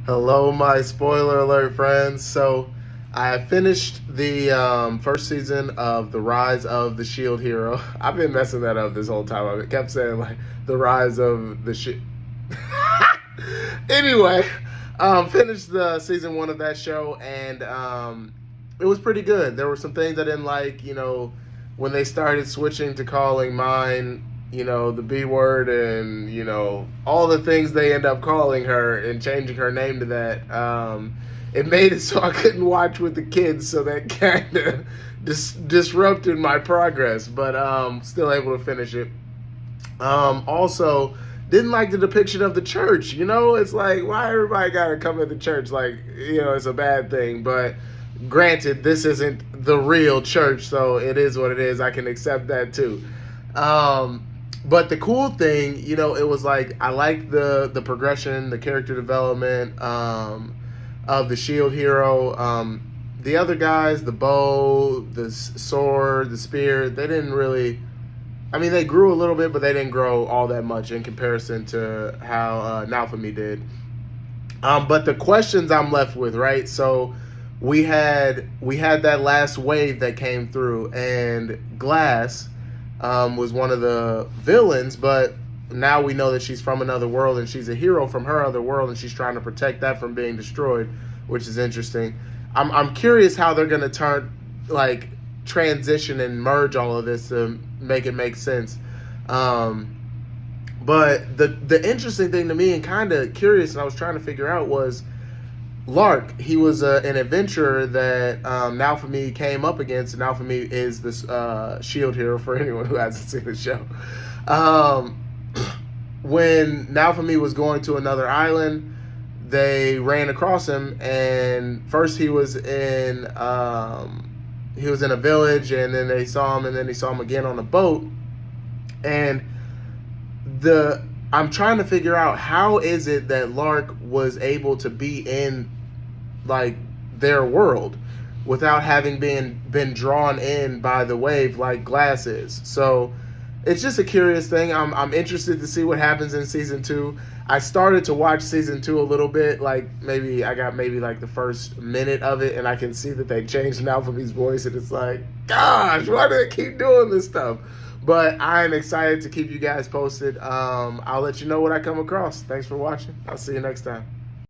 Hello, my spoiler alert friends. So, I finished the first season of The Rise of the Shield Hero. I've been messing that up this whole time. I kept saying, like, The Rise of the Shield. Anyway, finished the season one of that show, and it was pretty good. There were some things I didn't like, when they started switching to calling mine, the B word, and all the things they end up calling her and changing her name to that. It made it so I couldn't watch with the kids, so that kind of disrupted my progress, but still able to finish it. Also, didn't like the depiction of the church. It's like, why everybody got to come to the church? Like, it's a bad thing. But granted, this isn't the real church, so it is what it is. I can accept that too. But the cool thing, it was like, I liked the progression, the character development of the Shield Hero. The other guys, the bow, the sword, the spear, they didn't really. I mean, they grew a little bit, but they didn't grow all that much in comparison to how Naofumi did. But the questions I'm left with, right? So we had that last wave that came through, and Glass was one of the villains, but now we know that she's from another world, and she's a hero from her other world, and she's trying to protect that from being destroyed, which is interesting. I'm curious how they're going to transition and merge all of this to make it make sense. But the interesting thing to me, and kind of curious, and I was trying to figure out, was Lark. He was an adventurer that Naofumi came up against, and Naofumi is this shield hero for anyone who hasn't seen the show. When Naofumi was going to another island, they ran across him, and first he was in a village, and then they saw him, and then they saw him again on a boat. And I'm trying to figure out, how is it that Lark was able to be in like their world without having been drawn in by the wave like Glass is. So it's just a curious thing. I'm interested to see what happens in season 2. I started to watch season 2 a little bit, like I got maybe the first minute of it, and I can see that they changed Naofumi's voice, and it's like, gosh, why do they keep doing this stuff? But I'm excited to keep you guys posted. I'll let you know what I come across. Thanks for watching. I'll see you next time.